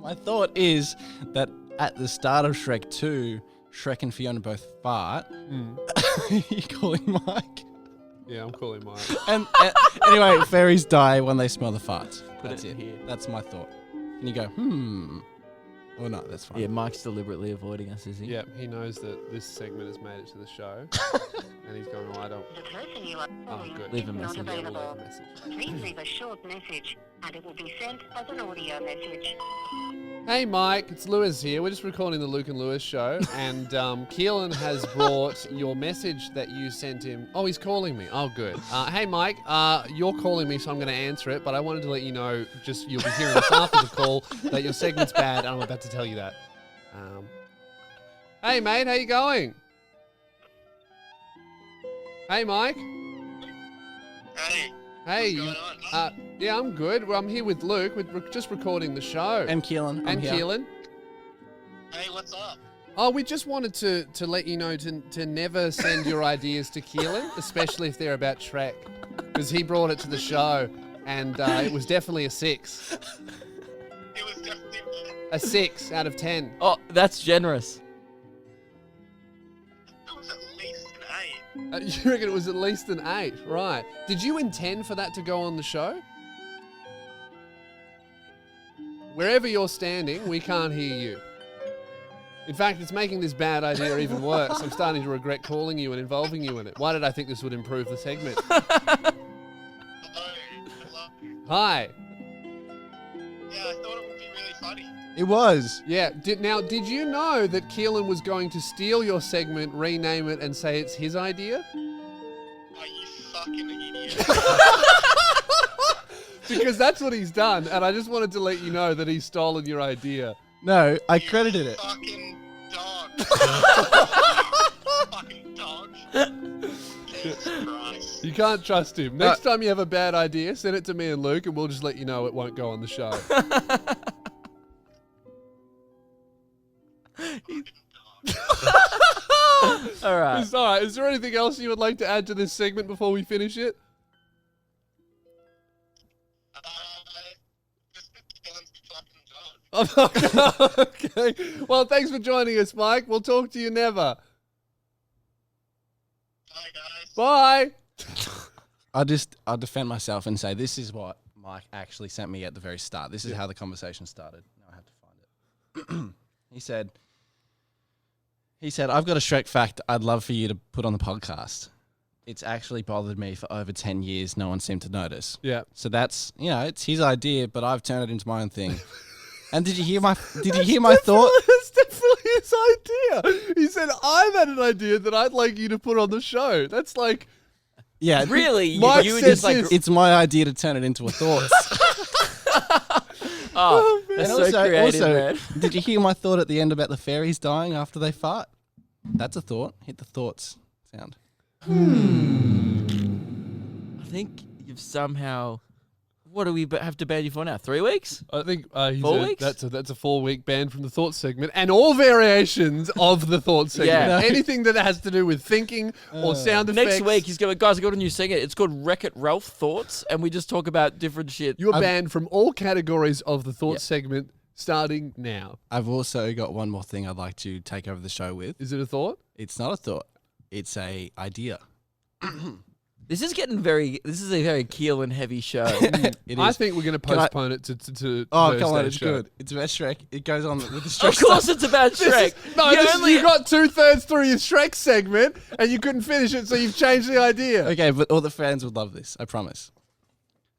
My thought is that at the start of Shrek 2, Shrek and Fiona both fart. You calling Mike? Yeah, I'm calling Mike. And anyway, fairies die when they smell the farts. Put That's it it. here. That's my thought. And you go, or not, that's fine. Yeah, Mike's deliberately avoiding us, is he? Yeah, he knows that this segment has made it to the show. And he's going, I don't... The person you are calling good. Leave a is not message. Yeah, we'll leave a available. message. Please leave a short message, and it will be sent as an audio message. Hey Mike, it's Lewis here. We're just recording the Luke and Lewis show, and Keelan has brought your message that you sent him. Oh, he's calling me. Oh, good. Hey Mike, you're calling me, so I'm going to answer it. But I wanted to let you know, just you'll be hearing this after the call, that your segment's bad, and I'm about to tell you that. Hey mate, how you going? Hey Mike. Hey, Hey. what's going on? Yeah, I'm good. Well, I'm here with Luke. We're just recording the show. And Keelan. I'm And here. Keelan. Hey, what's up? Oh, we just wanted to let you know to never send your ideas to Keelan, especially if they're about Shrek, because he brought it to the show, and it was definitely a 6. It was definitely A 6 out of 10. Oh, that's generous. it was at least an 8. You reckon it was at least an 8, right? Did you intend for that to go on the show? Wherever you're standing, we can't hear you. In fact, it's making this bad idea even worse. I'm starting to regret calling you and involving you in it. Why did I think this would improve the segment? Hello. Hi. Yeah, I thought it would be really funny. It was. Yeah. Did you know that Keelan was going to steal your segment, rename it, and say it's his idea? Are you fucking idiot? Because that's what he's done, and I just wanted to let you know that he's stolen your idea. No, I You credited it. Fucking dog. Fucking dog. Jesus Christ. You can't trust him. Next time you have a bad idea, send it to me and Luke, and we'll just let you know it won't go on the show. All right. All right. Is there anything else you would like to add to this segment before we finish it? Just Dylan's fucking dog. Okay. Well, thanks for joining us, Mike. We'll talk to you never. Bye, guys. Bye. I'll defend myself and say this is what Mike actually sent me at the very start. This is how the conversation started. Now I have to find it. He said, I've got a Shrek fact I'd love for you to put on the podcast. It's actually bothered me for over 10 years. No one seemed to notice. Yeah. So that's, it's his idea, but I've turned it into my own thing. And did you hear my thought? That's definitely his idea. He said, I've had an idea that I'd like you to put on the show. That's like... Yeah. Really? Mike You were says just like, this. It's my idea to turn it into a thought. oh, that's And so creative, also, man. did you hear my thought at the end about the fairies dying after they fart? That's a thought. Hit the thoughts sound. I think you've somehow. What do we have to ban you for now? 3 weeks? I think he 4 said weeks? that's a 4-week ban from the thought segment and all variations of the thought segment. Yeah. Anything that has to do with thinking or sound effects. Next week, he's going, guys, I got a new segment. It's called Wreck-It Ralph Thoughts, and we just talk about different shit. You're banned from all categories of the thought Yeah. segment starting now. I've also got one more thing I'd like to take over the show with. Is it a thought? It's not a thought. It's a idea. This is a very Keelan heavy show. It is. I think we're going to Can I- postpone it to Oh, Thursday's come on, it's show. good. It's about Shrek. It goes on with the Shrek Of course stuff. it's about Shrek. You got 2/3 through your Shrek segment and you couldn't finish it, so you've changed the idea. Okay, but all the fans would love this. I promise.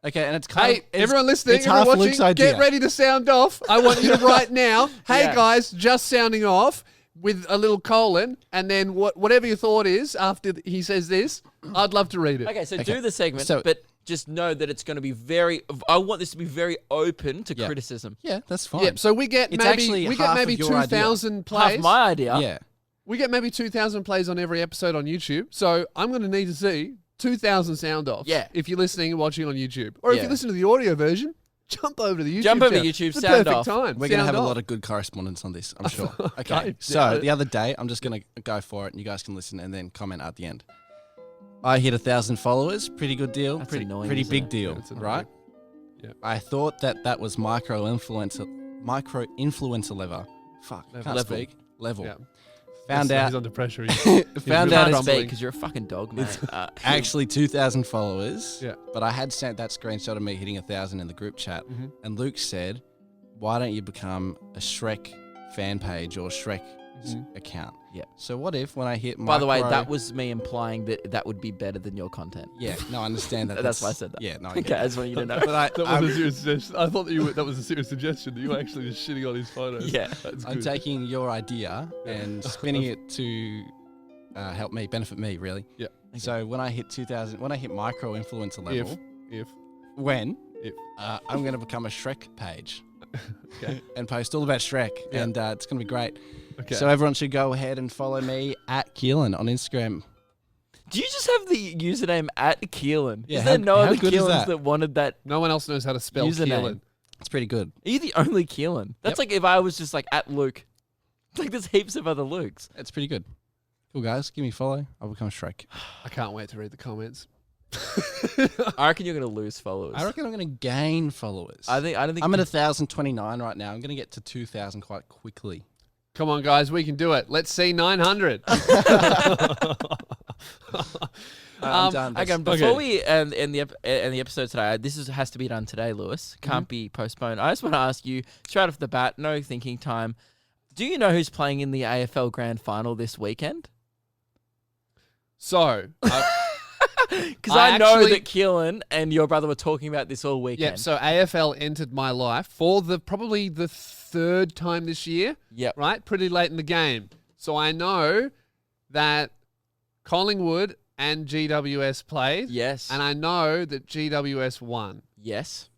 Okay, and it's kind Hey, of it's- everyone listening, it's everyone half watching, Luke's idea. get ready to sound off. I want you to write now. Hey, Yeah. guys, just sounding off with a little colon, and then whatever your thought is after he says this, I'd love to read it. Okay, so do the segment, So- but just know that it's going to be very. I want this to be very open to Yeah. criticism. Yeah, that's fine. Yep. So we get It's maybe actually half of your idea. 2,000 plays. Half my idea. Yeah. We get maybe 2,000 plays on every episode on YouTube. So I'm going to need to see 2,000 sound offs. Yeah. If you're listening and watching on YouTube, or if Yeah. you listen to the audio version, jump over to the YouTube. Jump over to channel. YouTube, It's the sound perfect off. time. We're going to Sound have a off. lot of good correspondence on this, I'm sure. Okay. Okay. So the other day, I'm just going to go for it, and you guys can listen and then comment at the end. I hit 1,000 followers. Pretty good deal. That's pretty annoying, pretty isn't big it? deal, Yeah, it's annoying. right? Yeah. I thought that was micro influencer level. Fuck, can't Level. speak. Level. Yeah. Found He's out under pressure. He's found really out Can't it's speak because you're a fucking dog, mate. actually 2,000 followers. Yeah. But I had sent that screenshot of me hitting 1,000 in the group chat, Mhm. and Luke said, "Why don't you become a Shrek fan page or Shrek Mhm. account?" Yeah. So what if when I hit By the way, micro- that was me implying that would be better than your content. Yeah, no, I understand that. That's why I said that. Yeah, no, I Okay, get I just want you to know. But That was a serious suggestion. I thought that was a serious suggestion that you were actually just shitting on his photos. Yeah. That's I'm good. taking your idea and spinning it to help me, benefit me, really. Yeah. So when I hit 2,000, when I hit micro influencer level, If if I'm going to become a Shrek page Okay. and post all about Shrek, Yeah. and it's going to be great. Okay. So everyone should go ahead and follow me at Keelan on Instagram. Do you just have the username at Keelan? Yeah, Is there how- no how other good is Keelans that? that wanted that? no one else knows how to spell Username. Keelan. It's pretty good. Are you the only Keelan? That's like if I was just like at Luke. It's like there's heaps of other Lukes. It's pretty good. Cool, guys. Give me a follow. I'll become Shrek. I can't wait to read the comments. I reckon you're gonna lose followers. I reckon I'm going to gain followers. I don't think I'm at 1,029 right now. I'm going to get to 2,000 quite quickly. Come on, guys, we can do it. Let's see 900. I'm done. Okay, That's- before we end the episode today, has to be done today, Lewis. Can't be postponed. I just want to ask you straight off the bat, no thinking time. Do you know who's playing in the AFL Grand Final this weekend? So, Because I I know actually- that Keelan and your brother were talking about this all weekend. yeah, so AFL entered my life for probably the third time this year, Yep. right? Pretty late in the game. So I know that Collingwood and GWS played, Yes. and I know that GWS won. Yes.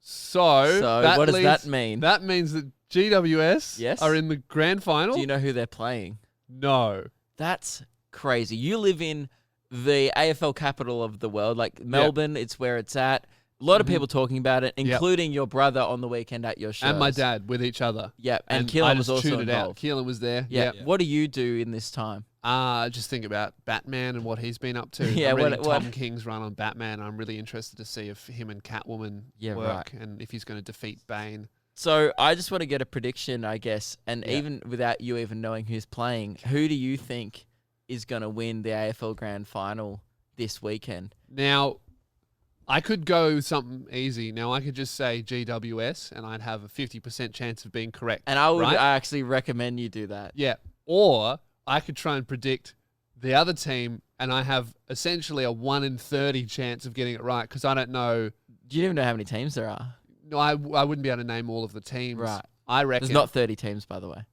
So that what does leads- that mean? That means that GWS Yes. are in the grand final? Do you know who they're playing? No. That's crazy. You live in the AFL capital of the world, like Melbourne. It's where it's at. A lot of people talking about it, including your brother on the weekend at your show. And my dad with each other. Yeah, and I Keelan was just also tuned it out. involved. Keelan was there. Yeah. Yep. What do you do in this time? Just think about Batman and what he's been up to. Yeah, I'm reading what- Tom King's run on Batman. I'm really interested to see if him and Catwoman Yeah, work and if he's going to defeat Bane. So I just want to get a prediction, I guess, and Yeah. even without you even knowing who's playing, who do you think is going to win the AFL Grand Final this weekend? Now, I could go something easy. Now, I could just say GWS and I'd have a 50% chance of being correct. And I right? actually recommend you do that. Yeah. Or I could try and predict the other team and I have essentially a 1 in 30 chance of getting it right because I don't know. Do you even know how many teams there are? No, I wouldn't be able to name all of the teams. Right. I reckon. There's not 30 teams, by the way.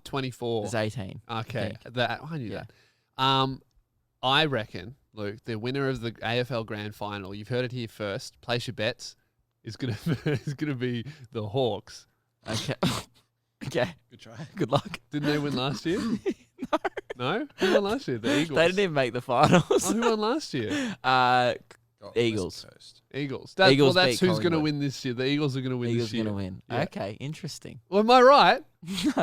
24. There's 18. Okay. think. I knew Yeah. that. I reckon, Luke, the winner of the AFL Grand Final, you've heard it here first, place your bets, is gonna is gonna be the Hawks. Okay. Okay. Good try. Good luck. Didn't they win last year? No? Who won last year? The Eagles. They didn't even make the finals. Oh, who won last year? Eagles. West Coast. Eagles. Eagles That's beat who's going to Collingwood. win this year. The Eagles are going to win Eagles this year. going to win. Yeah. Okay, interesting. Well, am I right?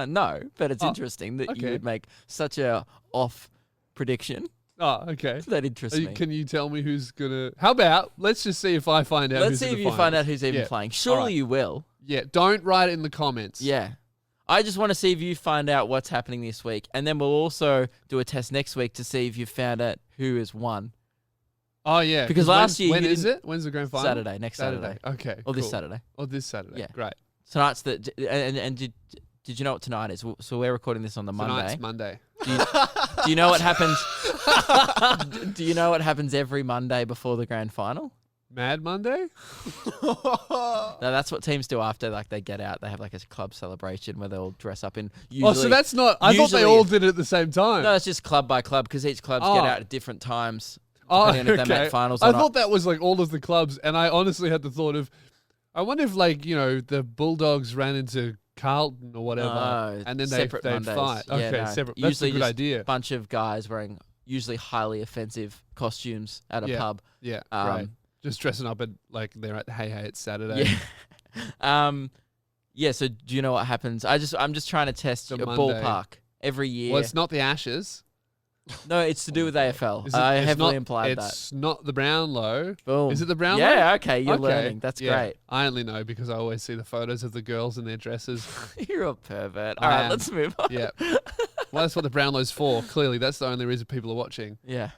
No, but it's Oh, interesting that you okay. would make such a off prediction. Oh, okay. That interests me. Can you tell me who's going to... How about, let's just see if I find out Let's who's see in if the you find finals. out who's even Yeah. playing. Surely Alright. you will. Yeah, don't write it in the comments. Yeah. I just want to see if you find out what's happening this week. And then we'll also do a test next week to see if you found out who has won. Oh, yeah. Because last year When you is didn't- it? When's the grand final? Saturday, next Saturday. Okay, Or this cool. Saturday. Or this Saturday. Yeah. Great. Tonight's the... And Did you know what tonight is? So we're recording this on the Tonight's Monday. Monday. Do you know what happens? Do you know what happens every Monday before the grand final? Mad Monday? No, that's what teams do after they get out. They have like a club celebration where they'll dress up in. Usually, Oh, so that's not. I thought they usually- all did it at the same time. No, it's just club by club because each clubs Oh. get out at different times. Oh, Depending if they make finals or I not. thought that was like all of the clubs, and I honestly had the thought of, I wonder if the Bulldogs ran into Carlton or whatever, No, and then separate they'd Mondays. fight. Yeah, Okay, no. separate. That's Usually a good just idea. Bunch of guys wearing usually highly offensive costumes at a Yeah. pub. Yeah, Um, right. Just dressing up and like they're at Hey Hey, it's Saturday. Yeah. Yeah. So do you know what happens? I'm just trying to test The a Monday. ballpark every year. Well, it's not the Ashes. No, it's to do with AFL. Is it- I it's heavily not- implied that. It's not the Brownlow. Boom. Is it the Brownlow? Yeah. Okay. You're Okay, learning. That's yeah. great. I only know because I always see the photos of the girls in their dresses. You're a pervert. I All right. am. Let's move on. Yeah. Well, that's what the Brownlow's for. Clearly, that's the only reason people are watching. Yeah.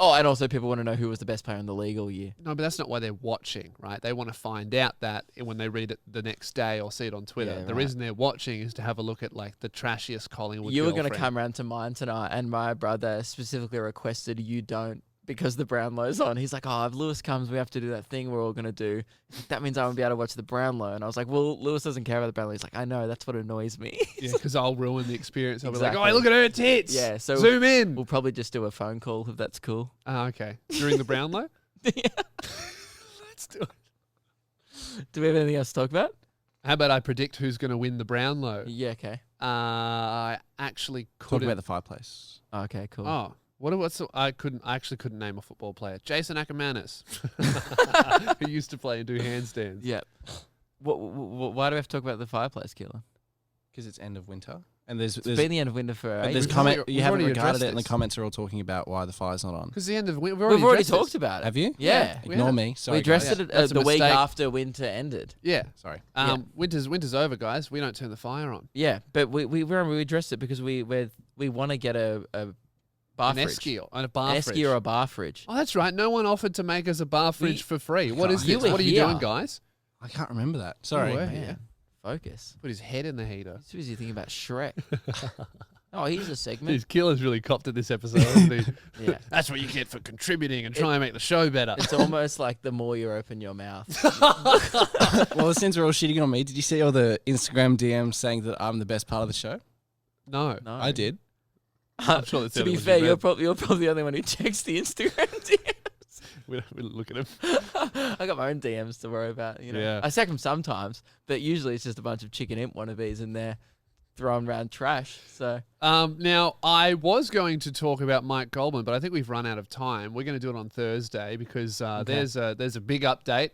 Oh, and also people want to know who was the best player in the league all year. No, but that's not why they're watching, right? They want to find out that when they read it the next day or see it on Twitter. Yeah, the right. reason they're watching is to have a look at like the trashiest Collingwood. You were going to girlfriend. come round to mine tonight, and my brother specifically requested you don't because the Brownlow's on. He's like, oh, if Lewis comes, we have to do that thing we're all going to do. That means I won't be able to watch the Brownlow. And I was like, well, Lewis doesn't care about the Brownlow. He's like, I know, that's what annoys me. Yeah, because I'll ruin the experience. I'll be like, Exactly. oh, look at her tits. Yeah, so zoom in. We'll probably just do a phone call if that's cool. Oh, okay. During the Brownlow? Yeah. Let's do it. Do we have anything else to talk about? How about I predict who's going to win the Brownlow? Yeah, okay. I actually Talk couldn't. about the fireplace. Okay, cool. Oh, I actually couldn't name a football player. Jason Ackermanis, who used to play and do handstands. Yeah. Why do we have to talk about the fireplace, Keelan? Because it's end of winter. And there's It's been the end of winter for there's ages. We've comment. already- You we've haven't already regarded addressed it, and the this. comments are all talking about why the fire's not on. Because the end of we've We've already addressed talked this. about it. Have you? Yeah. We Ignore have. me. Sorry, We addressed guys. it That's a the week mistake. after winter ended. Yeah. Sorry. Winter's over, guys. We don't turn the fire on. Yeah, but we addressed it because we want to get a bar An fridge. esky and a bar An fridge. esky or a bar fridge. Oh, that's right. No one offered to make us a bar fridge for free. What is You this? were What are you here. doing, guys? I can't remember that. Sorry. Oh, Oh, yeah. man. Focus. Put his head in the heater. He's busy thinking about Shrek. Oh, here's a segment. His killer's really copped at this episode, hasn't he? Yeah. That's what you get for contributing and trying to make the show better. It's almost like the more you open your mouth. Well, since we're all shitting on me, did you see all the Instagram DMs saying that I'm the best part of the show? No. No. I did. I'm sure that's To the be only one fair, you you're read. probably the only one who checks the Instagram DMs. We don't look at him. I got my own DMs to worry about. You know, Yeah. I check them sometimes, but usually it's just a bunch of chicken imp wannabes in there throwing around trash. So Now, I was going to talk about Mike Goldman, but I think we've run out of time. We're going to do it on Thursday because there's a big update.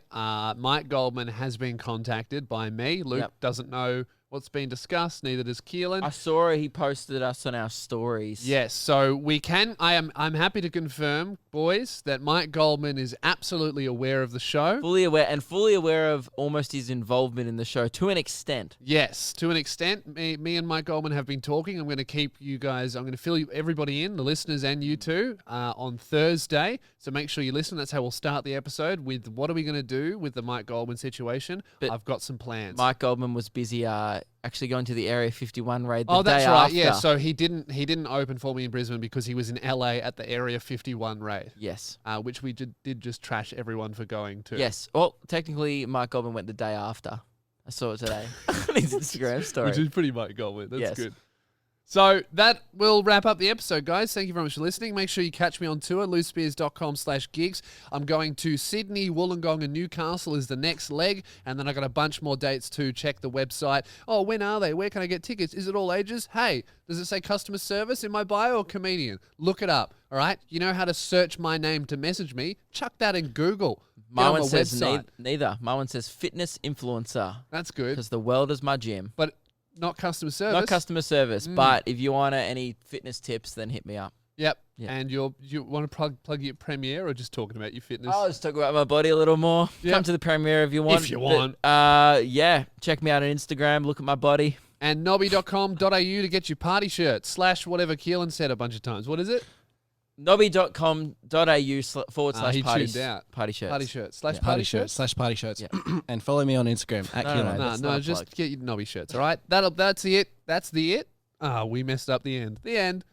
Mike Goldman has been contacted by me. Luke Yep. doesn't know what's been discussed. Neither does Keelan. I saw he posted us on our stories. Yes, so we can. I'm happy to confirm, boys, that Mike Goldman is absolutely aware of the show. Fully aware of almost his involvement in the show to an extent. Yes, to an extent. Me and Mike Goldman have been talking. I'm going to keep you guys. I'm going to fill everybody in, the listeners and you too, on Thursday. So make sure you listen. That's how we'll start the episode with what are we going to do with the Mike Goldman situation. But I've got some plans. Mike Goldman was busy actually going to the Area 51 raid the Oh, that's day right. after. Yeah, so he didn't open for me in Brisbane because he was in LA at the Area 51 raid. Yes. Which we did just trash everyone for going to. Yes. Well, technically, Mike Goldman went the day after. I saw it today on his Instagram story. Which is pretty Mike Goldman. That's Yes. good. So that will wrap up the episode, guys. Thank you very much for listening. Make sure you catch me on tour, loosespears.com/gigs. I'm going to Sydney, Wollongong, and Newcastle is the next leg. And then I got a bunch more dates to check the website. Oh, when are they? Where can I get tickets? Is it all ages? Hey, does it say customer service in my bio or comedian? Look it up, all right? You know how to search my name to message me? Chuck that in Google. Get My on one my says website. neither. My one says fitness influencer That's good. because the world is my gym. But not customer service. Not customer service, but if you want any fitness tips, then hit me up. Yep. Yeah. And you want to plug your premiere or just talking about your fitness? I'll just talk about my body a little more. Yep. Come to the premiere if you want. If you want. Yeah. Check me out on Instagram. Look at my body. And nobby.com.au to get your party shirt / whatever Keelan said a bunch of times. What is it? nobby.com.au/party he tuned out. party shirts. Party shirts slash Yeah. party shirts. /party shirts. Yeah. And follow me on Instagram at No, Keelan. no, that's not No, a just plug. get your Nobby shirts, all right? That's it. That's the it. We messed up the end. The end.